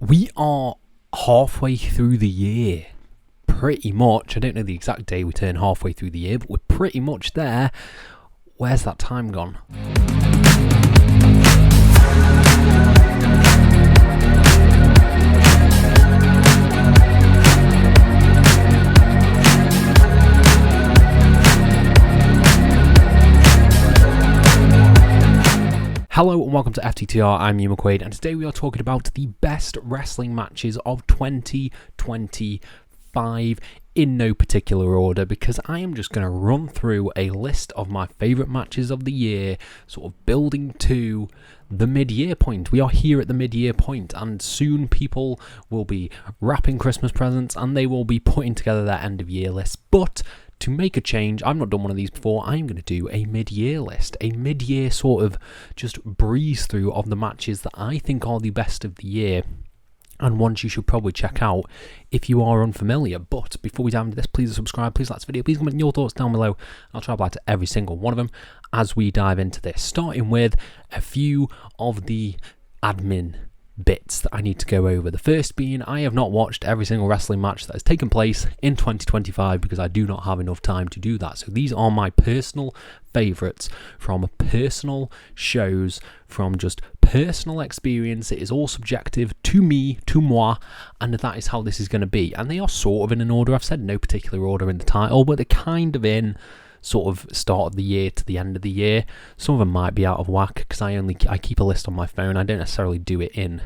We are halfway through the year, pretty much. I don't know the exact day we turn halfway through the year, but we're pretty much there. Where's that time gone? Hello and welcome to FTTR, I'm Hugh McQuaid, and today we are talking about the best wrestling matches of 2025 in no particular order, because I am just going to run through a list of my favourite matches of the year, sort of building to the mid-year point. We are here at the mid-year point, and soon people will be wrapping Christmas presents and they will be putting together their end-of-year lists, but to make a change, I've not done one of these before, I'm going to do a mid-year list, a mid-year sort of just breeze through of the matches that I think are the best of the year, and ones you should probably check out if you are unfamiliar. But before we dive into this, please subscribe, please like this video, please comment your thoughts down below. I'll try to reply to every single one of them as we dive into this, starting with a few of the admin bits that I need to go over. The first being, I have not watched every single wrestling match that has taken place in 2025 because I do not have enough time to do that. So these are my personal favourites from personal shows, from just personal experience. It is all subjective to me, to moi, and that is how this is going to be. And they are sort of in an order. I've said no particular order in the title, but they're kind of in sort of start of the year to the end of the year. Some of them might be out of whack because I keep a list on my phone. I don't necessarily do it in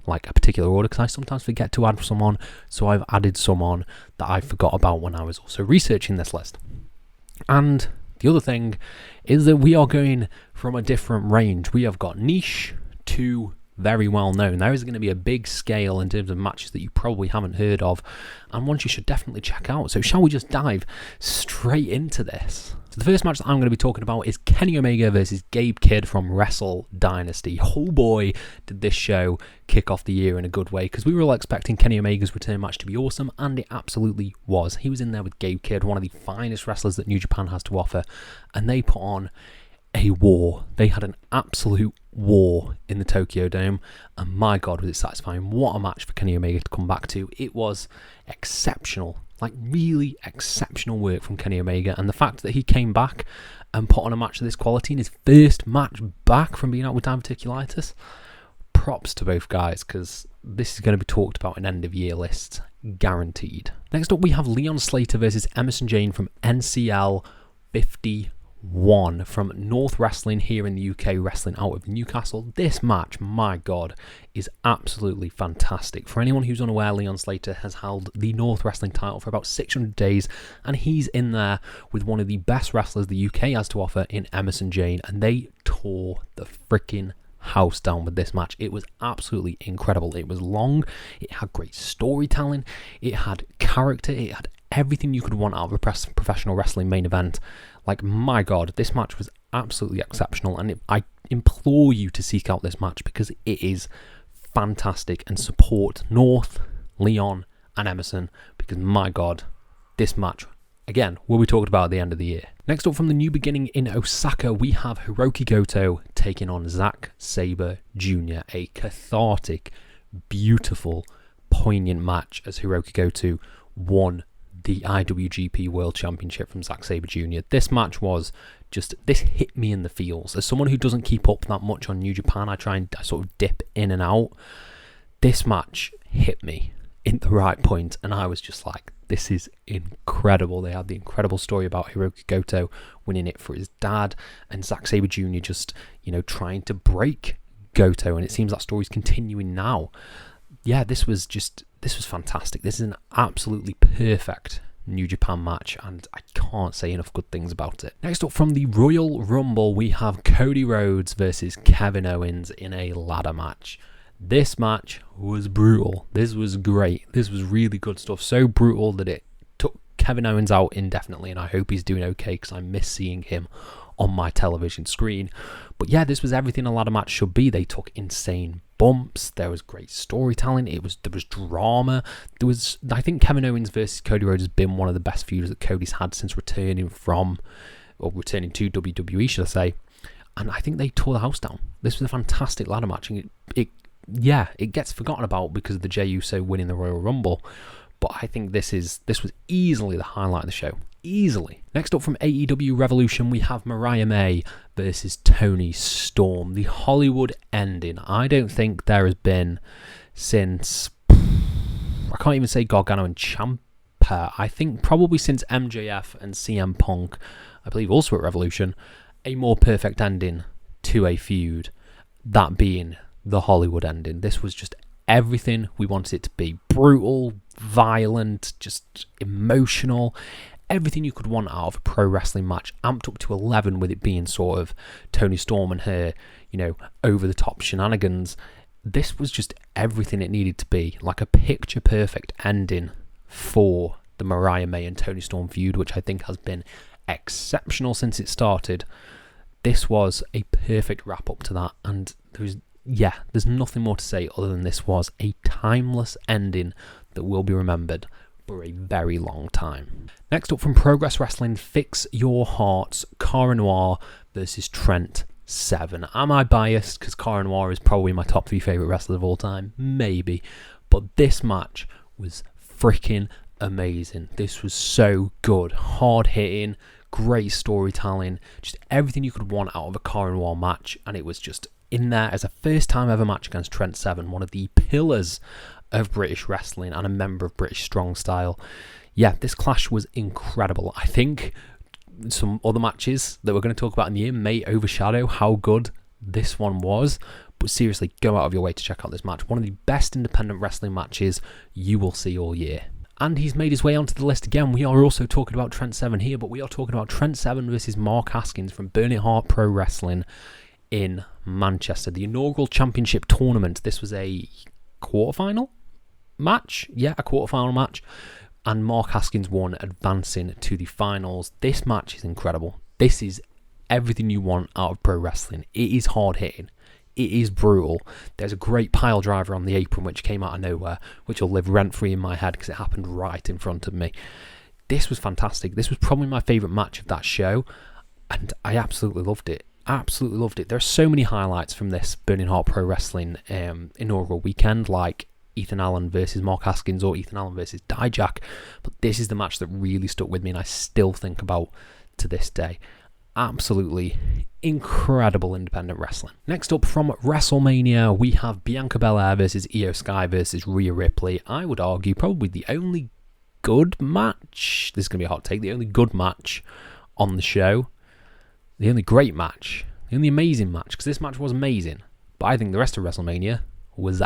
like a particular order because I sometimes forget to add some on, so I've added some on that I forgot about when I was also researching this list. And the other thing is that we are going from a different range. We have got niche to very well known. There is going to be a big scale in terms of matches that you probably haven't heard of, and ones you should definitely check out. So shall we just dive straight into this? So the first match that I'm going to be talking about is Kenny Omega versus Gabe Kidd from Wrestle Dynasty. Oh boy, did this show kick off the year in a good way, because we were all expecting Kenny Omega's return match to be awesome, and it absolutely was. He was in there with Gabe Kidd, one of the finest wrestlers that New Japan has to offer, and they put on a war. They had an absolute war in the Tokyo Dome, and my god was it satisfying. What a match for Kenny Omega to come back to. It was exceptional, like really exceptional work from Kenny Omega, and the fact that he came back and put on a match of this quality in his first match back from being out with diverticulitis, props to both guys, because this is going to be talked about in end of year lists, guaranteed. Next up we have Leon Slater versus Emerson Jane from NCL 51 from North Wrestling here in the UK, wrestling out of Newcastle. This match, my god, is absolutely fantastic. For anyone who's unaware, Leon Slater has held the North Wrestling title for about 600 days, and he's in there with one of the best wrestlers the UK has to offer in Emerson Jane, and they tore the freaking house down with this match. It was absolutely incredible. It was long, it had great storytelling, it had character, it had everything you could want out of a professional wrestling main event. Like, my god, this match was absolutely exceptional, and I implore you to seek out this match because it is fantastic, and support North, Leon and Emerson, because my god, this match, again, will be talked about at the end of the year. Next up from the New Beginning in Osaka, we have Hiroki Goto taking on Zack Saber Jr. A cathartic, beautiful, poignant match as Hiroki Goto won the IWGP World Championship from Zack Saber Jr. This match was just, this hit me in the feels. As someone who doesn't keep up that much on New Japan, I sort of dip in and out. This match hit me in the right point, and I was just like, this is incredible. They had the incredible story about Hiroki Goto winning it for his dad, and Zack Saber Jr. just, trying to break Goto, and it seems that story's continuing now. Yeah, this was fantastic. This is an absolutely perfect New Japan match, and I can't say enough good things about it. Next up from the Royal Rumble, we have Cody Rhodes versus Kevin Owens in a ladder match. This match was brutal. This was great. This was really good stuff. So brutal that it took Kevin Owens out indefinitely, and I hope he's doing okay because I miss seeing him on my television screen. But yeah, this was everything a ladder match should be. They took insane bumps. There was great storytelling. There was drama. I think Kevin Owens versus Cody Rhodes has been one of the best feuds that Cody's had since returning to WWE, should I say. And I think they tore the house down. This was a fantastic ladder match, and it yeah, it gets forgotten about because of the Jey Uso winning the Royal Rumble. But I think this was easily the highlight of the show. Easily. Next up from AEW Revolution, we have Mariah May versus Toni Storm. The Hollywood ending. I don't think there has been since... I can't even say Gargano and Ciampa. I think probably since MJF and CM Punk, I believe also at Revolution, a more perfect ending to a feud. That being the Hollywood ending. This was just everything we wanted it to be. Brutal, violent, just emotional. Everything you could want out of a pro wrestling match, amped up to 11 with it being sort of Toni Storm and her, over-the-top shenanigans. This was just everything it needed to be, like a picture-perfect ending for the Mariah May and Toni Storm feud, which I think has been exceptional since it started. This was a perfect wrap-up to that, and there's nothing more to say other than this was a timeless ending that will be remembered for a very long time. Next up from Progress Wrestling, Fix Your Hearts, Corin Noir versus Trent 7. Am I biased because Corin Noir is probably my top 3 favourite wrestlers of all time? Maybe. But this match was freaking amazing. This was so good. Hard hitting, great storytelling, just everything you could want out of a Corin Noir match, and it was just in there as a first time ever match against Trent 7, one of the pillars of British wrestling and a member of British Strong Style. Yeah, this clash was incredible. I think some other matches that we're going to talk about in the year may overshadow how good this one was, but seriously, go out of your way to check out this match. One of the best independent wrestling matches you will see all year. And he's made his way onto the list again. We are also talking about Trent 7 here, but we are talking about Trent 7 versus Mark Haskins from Burn It Heart Pro Wrestling in Manchester. The inaugural championship tournament. This was a quarterfinal match. Yeah, a quarterfinal match. And Mark Haskins won, advancing to the finals. This match is incredible. This is everything you want out of pro wrestling. It is hard hitting. It is brutal. There's a great pile driver on the apron which came out of nowhere, which will live rent-free in my head because it happened right in front of me. This was fantastic. This was probably my favourite match of that show, and I absolutely loved it. Absolutely loved it. There are so many highlights from this Burning Heart Pro Wrestling inaugural weekend, like Ethan Allen versus Mark Haskins or Ethan Allen versus Dijak, but this is the match that really stuck with me and I still think about to this day. Absolutely incredible independent wrestling. Next up from WrestleMania, we have Bianca Belair versus Io Sky versus Rhea Ripley. I would argue probably the only good match, this is going to be a hot take, the only good match on the show, the only great match, the only amazing match, because this match was amazing, but I think the rest of WrestleMania was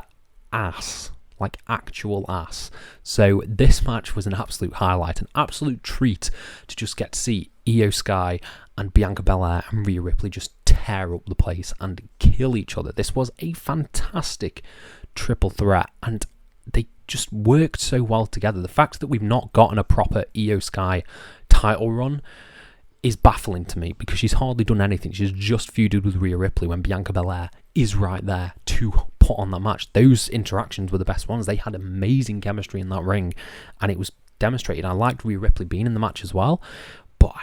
ass. Like actual ass. So this match was an absolute highlight, an absolute treat to just get to see Io Sky and Bianca Belair and Rhea Ripley just tear up the place and kill each other. This was a fantastic triple threat and they just worked so well together. The fact that we've not gotten a proper Io Sky title run is baffling to me because she's hardly done anything. She's just feuded with Rhea Ripley when Bianca Belair is right there to put on that match. Those interactions were the best ones. They had amazing chemistry in that ring and it was demonstrated. I liked Rhea Ripley being in the match as well, but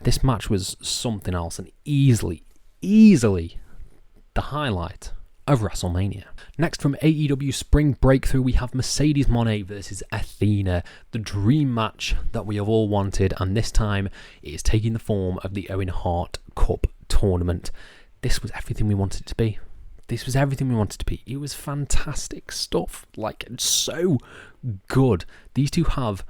this match was something else and easily the highlight of WrestleMania. Next from AEW Spring Breakthrough, we have Mercedes Mone I versus Athena, the dream match that we have all wanted, and this time it is taking the form of the Owen Hart Cup tournament. This was everything we wanted it to be. This was everything we wanted it to be. It was fantastic stuff, like so good. These two have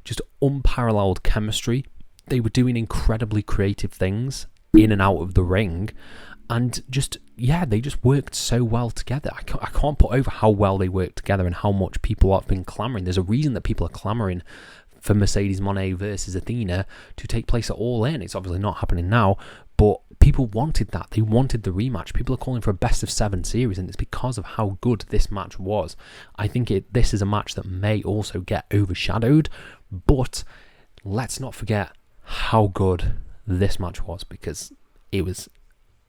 just unparalleled chemistry. They were doing incredibly creative things in and out of the ring, and they just worked so well together. I can't put over how well they worked together and how much people have been clamouring. There's a reason that people are clamouring for Mercedes Mone I versus Athena to take place at All In. It's obviously not happening now, but people wanted that. They wanted the rematch. People are calling for a best of 7 series, and it's because of how good this match was. I think this is a match that may also get overshadowed, but let's not forget how good this match was because it was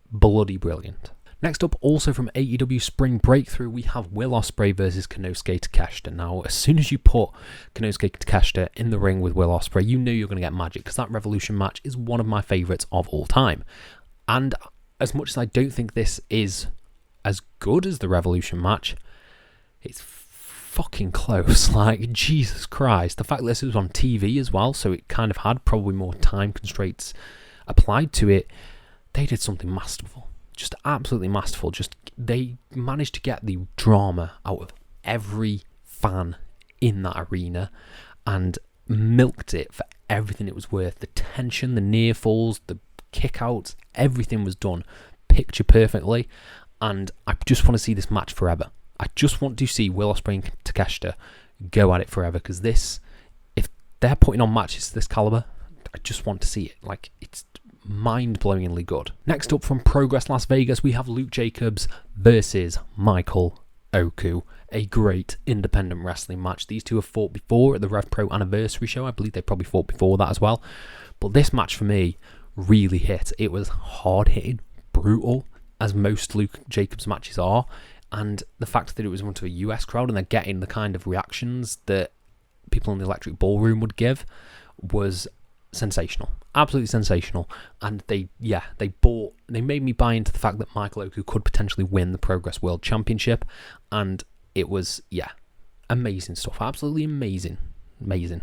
bloody brilliant. Next up, also from AEW Spring Breakthrough, we have Will Ospreay versus Kenoskea Takeshita. Now, as soon as you put Kenoskea Takeshita in the ring with Will Ospreay, you know you're going to get magic because that Revolution match is one of my favourites of all time. And as much as I don't think this is as good as the Revolution match, It's fucking close. Like, Jesus Christ. The fact that this was on TV as well, so it kind of had probably more time constraints applied to it. They did something masterful. Just absolutely masterful. Just, they managed to get the drama out of every fan in that arena and milked it for everything it was worth. The tension, the near falls, the kickouts, everything was done picture perfectly. And I just want to see this match forever. I just want to see Will Ospreay and Takeshita go at it forever, because this, if they're putting on matches this caliber, I just want to see it. Like, it's mind-blowingly good. Next up from Progress Las Vegas, we have Luke Jacobs versus Michael Ooku. A great independent wrestling match. These two have fought before at the Rev Pro anniversary show. I believe they probably fought before that as well. But this match for me really hit. It was hard-hitting, brutal, as most Luke Jacobs matches are. And the fact that it was in front of a US crowd and they're getting the kind of reactions that people in the Electric Ballroom would give was sensational. Absolutely sensational. And they made me buy into the fact that Michael Ooku could potentially win the Progress World Championship. And it was, amazing stuff. Absolutely amazing. Amazing.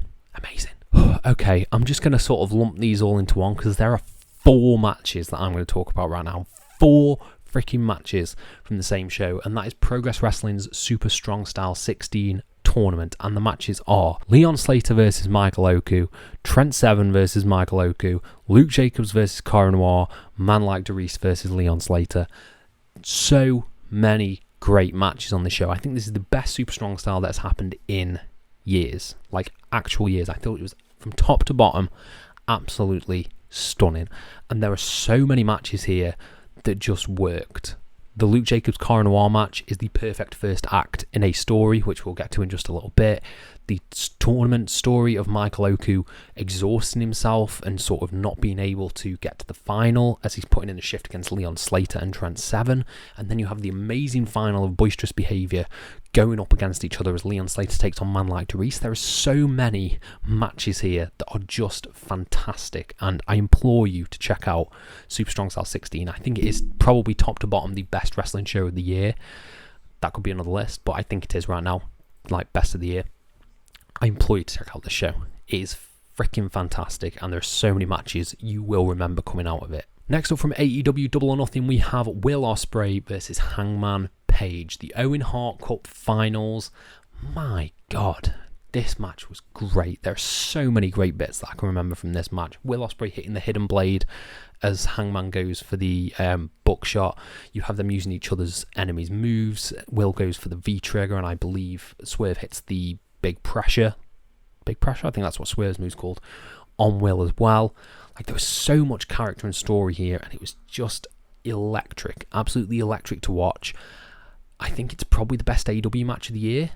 Okay, I'm just going to sort of lump these all into one, because there are 4 matches that I'm going to talk about right now. 4 freaking matches from the same show, and that is Progress Wrestling's Super Strong Style 16 tournament. And the matches are Leon Slater versus Michael Ooku, Trent Seven versus Michael Ooku, Luke Jacobs versus Corin Noir, Man Like DeReese versus Leon Slater. So many great matches on the show. I think this is the best Super Strong Style that's happened in years, like actual years. I thought it was, from top to bottom, absolutely stunning. And there are so many matches here that just worked. The Luke Jacobs Corin Noir match is the perfect first act in a story, which we'll get to in just a little bit. The tournament story of Michael Ooku exhausting himself and sort of not being able to get to the final as he's putting in a shift against Leon Slater and Trent Seven. And then you have the amazing final of Boisterous Behaviour going up against each other as Leon Slater takes on Man Like DeReese. There are so many matches here that are just fantastic, and I implore you to check out Super Strong Style 16. I think it is probably top to bottom the best wrestling show of the year. That could be another list, but I think it is right now, like, best of the year. I implore you to check out the show. It is freaking fantastic, and there are so many matches you will remember coming out of it. Next up from AEW Double or Nothing, we have Will Ospreay versus Hangman Page, the Owen Hart Cup Finals. My God, this match was great. There are so many great bits that I can remember from this match. Will Ospreay hitting the hidden blade as Hangman goes for the buckshot. You have them using each other's enemies' moves. Will goes for the V-trigger, and I believe Swerve hits the big pressure. I think that's what Swerve's move's called, on Will as well. Like, there was so much character and story here, and it was just electric. Absolutely electric to watch. I think it's probably the best AEW match of the year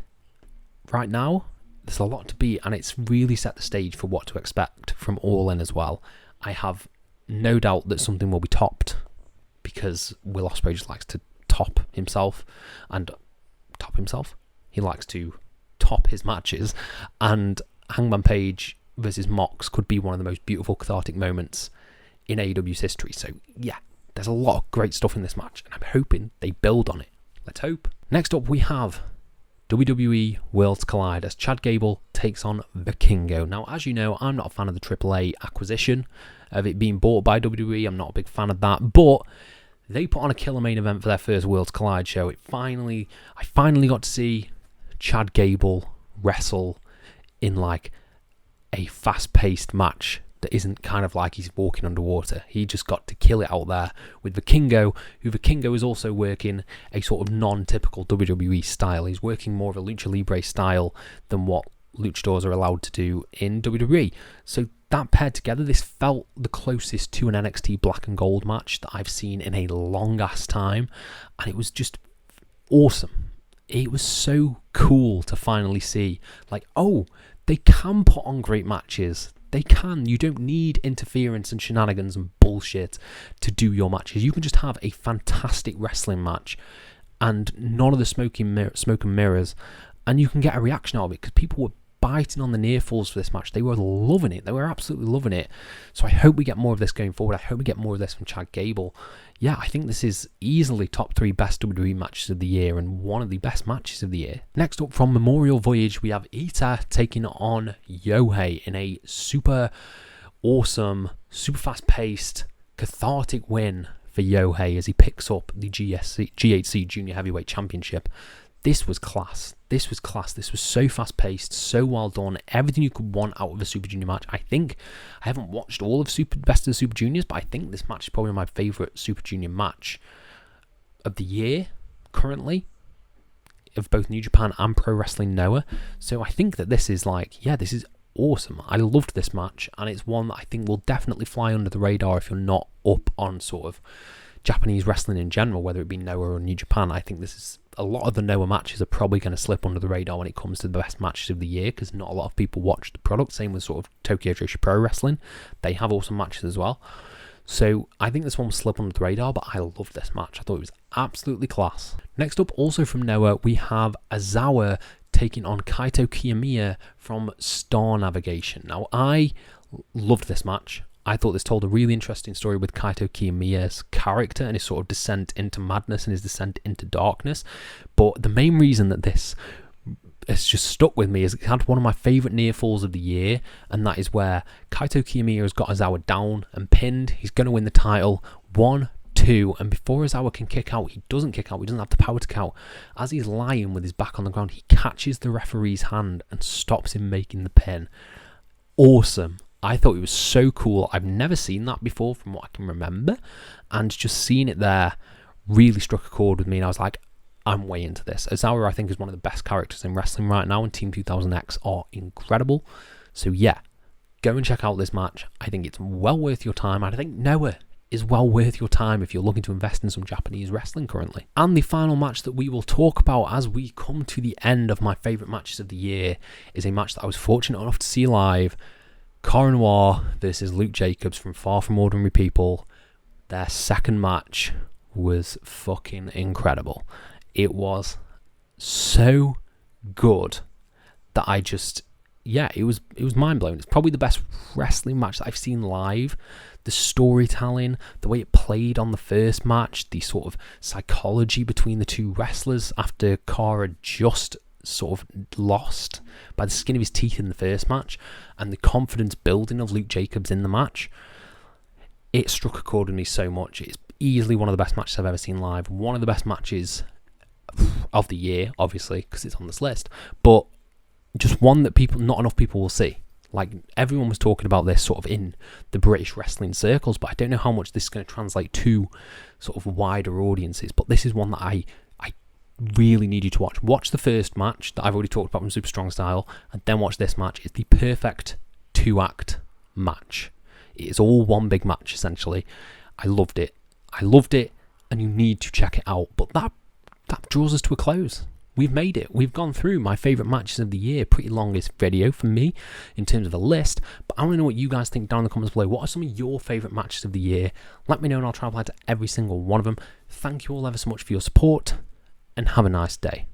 right now. There's a lot to beat, and it's really set the stage for what to expect from All In as well. I have no doubt that something will be topped, because Will Ospreay just likes to top himself. He likes to top his matches, and Hangman Page versus Mox could be one of the most beautiful cathartic moments in AEW's history. So yeah, there's a lot of great stuff in this match, and I'm hoping they build on it. Let's hope. Next up, we have WWE Worlds Collide as Chad Gable takes on Vikingo. Now, as you know, I'm not a fan of the AAA acquisition of it being bought by WWE. I'm not a big fan of that, but they put on a killer main event for their first Worlds Collide show. I finally got to see Chad Gable wrestle in like a fast-paced match that isn't kind of like he's walking underwater. He just got to kill it out there with Vikingo, who Vikingo is also working a sort of non-typical WWE style. He's working more of a Lucha Libre style than what luchadors are allowed to do in WWE. So that paired together, this felt the closest to an NXT Black and Gold match that I've seen in a long-ass time, and it was just awesome. It was so cool to finally see, like, oh, they can put on great matches. They can. You don't need interference and shenanigans and bullshit to do your matches. You can just have a fantastic wrestling match and none of the smoke and mirrors, and you can get a reaction out of it, because people were biting on the near falls for this match. They were loving it. They were absolutely loving it. So I hope we get more of this going forward. I hope we get more of this from Chad Gable. Yeah, I think this is easily top 3 best WWE matches of the year and one of the best matches of the year. Next up from Memorial Voyage, we have Ita taking on Yohi in a super awesome, super fast-paced, cathartic win for Yohi as he picks up the GHC Junior Heavyweight Championship. This was class. This was class. This was so fast-paced, so well done. Everything you could want out of a Super Junior match. I think I haven't watched all of Best of the Super Juniors, but I think this match is probably my favourite Super Junior match of the year currently, of both New Japan and Pro Wrestling Noah. So I think that this is this is awesome. I loved this match, and it's one that I think will definitely fly under the radar if you're not up on sort of Japanese wrestling in general, whether it be Noah or New Japan. I think this is a lot of the Noah matches are probably going to slip under the radar when it comes to the best matches of the year, because not a lot of people watch the product. Same with sort of Tokyo Joshi Pro Wrestling. They have awesome matches as well. So I think this one will slip under the radar, but I loved this match. I thought it was absolutely class. Next up, also from Noah, we have Azawa taking on Kaito Kiyomiya from Star Navigation. Now, I loved this match. I thought this told a really interesting story with Kaito Kiyomiya's character and his sort of descent into madness and his descent into darkness. But the main reason that this has just stuck with me is it had one of my favourite near falls of the year, and that is where Kaito Kiyomiya has got Azawa down and pinned. He's going to win the title. 1, 2, and before Azawa can kick out, he doesn't kick out. He doesn't have the power to kick out. As he's lying with his back on the ground, he catches the referee's hand and stops him making the pin. Awesome. I thought it was so cool. I've never seen that before from what I can remember, and just seeing it there really struck a chord with me, and I was like, I'm way into this. Azawa, I think, is one of the best characters in wrestling right now, and Team 2000X are incredible. So yeah, go and check out this match. I think it's well worth your time, and I think Noah is well worth your time if you're looking to invest in some Japanese wrestling currently. And the final match that we will talk about as we come to the end of my favourite matches of the year is a match that I was fortunate enough to see live. Corin Noir versus Luke Jacobs from Far From Ordinary People. Their second match was fucking incredible. It was so good that I just, it was mind-blowing. It's probably the best wrestling match that I've seen live. The storytelling, the way it played on the first match, the sort of psychology between the two wrestlers after Cara just sort of lost by the skin of his teeth in the first match, and the confidence building of Luke Jacobs in the match. It struck a chord with me so much. It's easily one of the best matches I've ever seen live. One of the best matches of the year, obviously, because it's on this list, but just one that not enough people will see. Like, everyone was talking about this sort of in the British wrestling circles, but I don't know how much this is going to translate to sort of wider audiences. But this is one that I really need you to watch. Watch the first match that I've already talked about from Super Strong Style, and then watch this match. It's the perfect 2-act match. It is all one big match, essentially. I loved it, and you need to check it out. But that draws us to a close. We've made it. We've gone through my favourite matches of the year. Pretty longest video for me in terms of a list. But I want to know what you guys think down in the comments below. What are some of your favourite matches of the year? Let me know, and I'll try to apply to every single one of them. Thank you all ever so much for your support, and have a nice day.